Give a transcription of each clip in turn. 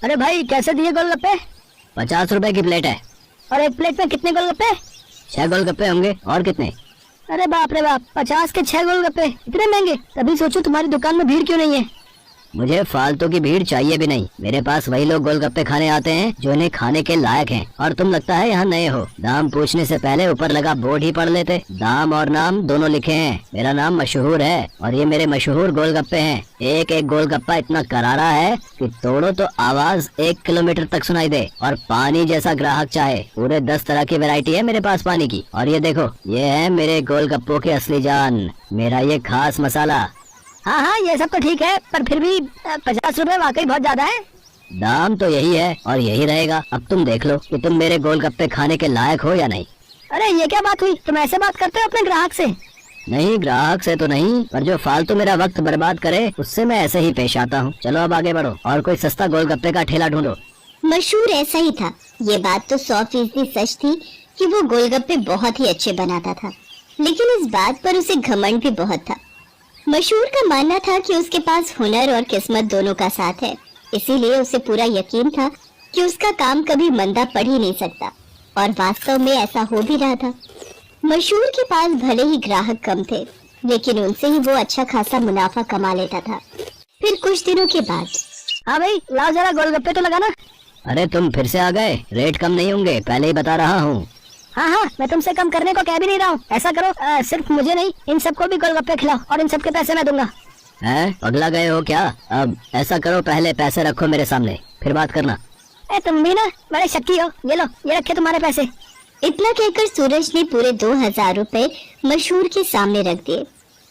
अरे भाई कैसे दिए गोलगप्पे? 50 रुपए की प्लेट है। और एक प्लेट में कितने गोलगप्पे? 6 गोलगप्पे होंगे। और कितने? अरे बाप रे बाप, 50 के 6 गोलगप्पे इतने महंगे? तभी सोचो तुम्हारी दुकान में भीड़ क्यों नहीं है। मुझे फालतू की भीड़ चाहिए भी नहीं। मेरे पास वही लोग गोलगप्पे खाने आते हैं जो इन्हें खाने के लायक हैं। और तुम लगता है यहाँ नए हो। दाम पूछने से पहले ऊपर लगा बोर्ड ही पढ़ लेते। दाम और नाम दोनों लिखे हैं। मेरा नाम मशहूर है और ये मेरे मशहूर गोलगप्पे हैं। एक एक गोलगप्पा इतना करारा है कि तोड़ो तो आवाज 1 किलोमीटर तक सुनाई दे। और पानी जैसा ग्राहक चाहे। पूरे 10 तरह की वैरायटी है मेरे पास पानी की। और ये देखो, ये है मेरे गोलगप्पों की असली जान, मेरा ये खास मसाला। हाँ हाँ, ये सब तो ठीक है, पर फिर भी 50 रुपए वाकई बहुत ज्यादा है। दाम तो यही है और यही रहेगा। अब तुम देख लो कि तुम मेरे गोलगप्पे खाने के लायक हो या नहीं। अरे ये क्या बात हुई? तुम ऐसे बात करते हो अपने ग्राहक से? नहीं, ग्राहक से तो नहीं, पर जो फालतू मेरा वक्त बर्बाद करे उससे मैं ऐसे ही पेश आता हूँ। चलो अब आगे बढ़ो और कोई सस्ता गोलगप्पे का ठेला ढूंढो। मशहूर ऐसा ही था। ये बात तो 100% सच थी कि वो गोलगप्पे बहुत ही अच्छे बनाता था, लेकिन इस बात पर उसे घमंड भी बहुत था। मशहूर का मानना था कि उसके पास हुनर और किस्मत दोनों का साथ है, इसीलिए उसे पूरा यकीन था कि उसका काम कभी मंदा पड़ ही नहीं सकता। और वास्तव में ऐसा हो भी रहा था। मशहूर के पास भले ही ग्राहक कम थे, लेकिन उनसे ही वो अच्छा खासा मुनाफा कमा लेता था। फिर कुछ दिनों के बाद, हाँ भाई लाओ जरा गोलगप्पे तो लगाना। अरे तुम फिर से आ गए। रेट कम नहीं होंगे, पहले ही बता रहा हूँ। हाँ हाँ, मैं तुमसे कम करने को कह भी नहीं रहा हूँ। ऐसा करो, सिर्फ मुझे नहीं, इन सबको भी गोलगप्पे खिलाओ और इन सबके पैसे मैं दूंगा। हैं, पगला गए हो क्या? अब ऐसा करो, पहले पैसे रखो मेरे सामने, फिर बात करना। तुम भी ना बड़े शक्की हो। ये लो, ये रखे तुम्हारे पैसे। इतना कहकर सूरज ने पूरे 2000 रुपए मशहूर के सामने रख दिए।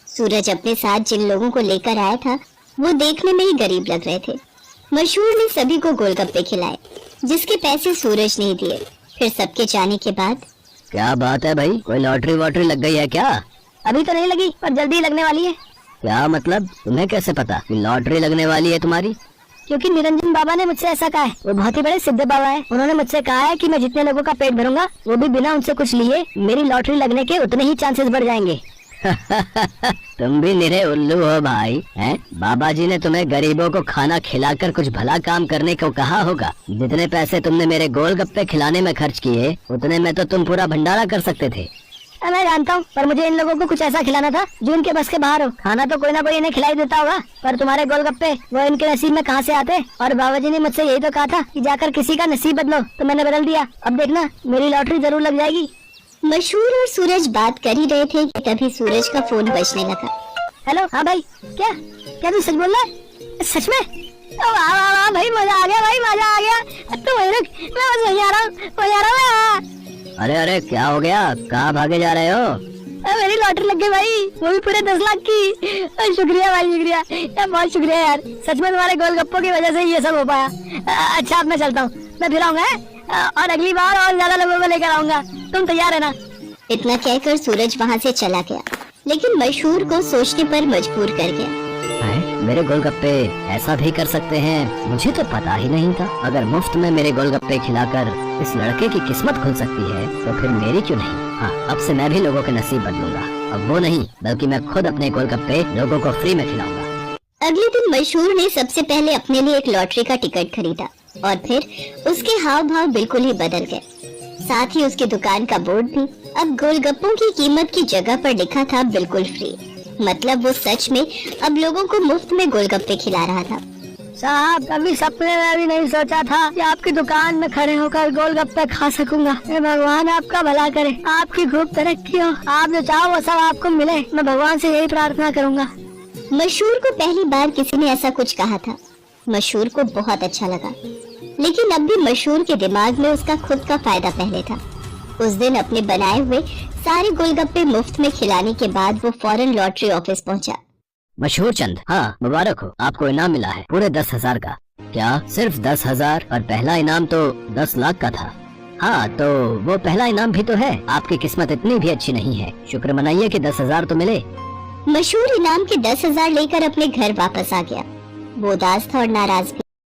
सूरज अपने साथ जिन लोगों को लेकर आया था वो देखने में ही गरीब लग रहे थे। मशहूर ने सभी को गोलगप्पे खिलाए, जिसके पैसे सूरज ने दिए। फिर सबके जाने के बाद, क्या बात है भाई, कोई लॉटरी वॉटरी लग गई है क्या? अभी तो नहीं लगी, पर जल्दी लगने वाली है। क्या मतलब? तुम्हें कैसे पता कि लॉटरी लगने वाली है तुम्हारी? क्योंकि निरंजन बाबा ने मुझसे ऐसा कहा है। वो बहुत ही बड़े सिद्ध बाबा है। उन्होंने मुझसे कहा है कि मैं जितने लोगों का पेट भरूंगा, वो भी बिना उनसे कुछ लिए, मेरी लॉटरी लगने के उतने ही चांसेस बढ़ जाएंगे। तुम भी निरे उल्लू हो भाई, हैं? बाबा जी ने तुम्हें गरीबों को खाना खिलाकर कुछ भला काम करने को कहा होगा। जितने पैसे तुमने मेरे गोलगप्पे खिलाने में खर्च किए, उतने में तो तुम पूरा भंडारा कर सकते थे। मैं जानता हूँ, पर मुझे इन लोगों को कुछ ऐसा खिलाना था जो इनके बस के बाहर हो। खाना तो कोई ना कोई इन्हें खिलाई देता होगा, पर तुम्हारे गोलगप्पे वो इनके नसीब में कहाँ से आते? और बाबा जी ने मुझसे यही तो कहा था कि जाकर किसी का नसीब बदलो, तो मैंने बदल दिया। अब देखना, मेरी लॉटरी जरूर लग जाएगी। मशहूर और सूरज बात कर ही रहे थे कि तभी सूरज का फोन बजने लगा। हेलो, हाँ भाई, क्या क्या तू सच बोल रहा है? सच में? वाह वाह वाह भाई, मजा आ गया भाई, मजा आ गया। तो मैं बस वहीं आ रहा हूँ। अरे अरे, क्या हो गया? कहाँ भागे जा रहे हो? मेरी लॉटरी लग गई भाई, वो भी पूरे 10 लाख की। शुक्रिया भाई, शुक्रिया यार, बहुत शुक्रिया यार। सच में तुम्हारे गोलगप्पों की वजह से ये सब हो पाया। अच्छा अब मैं चलता हूँ, मैं फिर आऊंगा और अगली बार और ज्यादा लोगों को लेकर आऊंगा। तुम तैयार है ना? इतना कहकर सूरज वहाँ से चला गया, लेकिन मशहूर को सोचने पर मजबूर कर गया। मेरे गोलगप्पे ऐसा भी कर सकते हैं, मुझे तो पता ही नहीं था। अगर मुफ्त में मेरे गोलगप्पे खिलाकर इस लड़के की किस्मत खुल सकती है, तो फिर मेरी क्यों नहीं? हाँ, अब से मैं भी लोगों के नसीब बदलूंगा। अब वो नहीं, बल्कि मैं खुद अपने गोलगप्पे लोगों को फ्री में खिलाऊंगा। अगले दिन मशहूर ने सबसे पहले अपने लिए एक लॉटरी का टिकट खरीदा और फिर उसके हाव भाव बिल्कुल ही बदल गए। साथ ही उसकी दुकान का बोर्ड भी अब गोलगप्पों की कीमत की जगह पर लिखा था बिल्कुल फ्री। मतलब वो सच में अब लोगों को मुफ्त में गोलगप्पे खिला रहा था। साहब, कभी सपने में भी नहीं सोचा था कि आपकी दुकान में खड़े होकर गोलगप्पे खा सकूंगा। भगवान आपका भला करे, आपकी खूब तरक्की हो। आप जो चाहो वो सब आपको मिले, मैं भगवान से यही प्रार्थना करूंगा। मशहूर को पहली बार किसी ने ऐसा कुछ कहा था। मशहूर को बहुत अच्छा लगा, लेकिन अब भी मशहूर के दिमाग में उसका खुद का फायदा पहले था। उस दिन अपने बनाए हुए सारे गोलगप्पे मुफ्त में खिलाने के बाद वो फौरन लॉटरी ऑफिस पहुंचा। मशहूर चंद, हाँ मुबारक हो, आपको इनाम मिला है पूरे 10,000 का। क्या सिर्फ 10,000? और पहला इनाम तो 10 लाख का था। हाँ, तो वो पहला इनाम भी तो है। आपकी किस्मत इतनी भी अच्छी नहीं है। शुक्र मनाइए कि 10,000 तो मिले। मशहूर इनाम के 10,000 लेकर अपने घर वापस आ गया। वो उदास था और नाराज भी।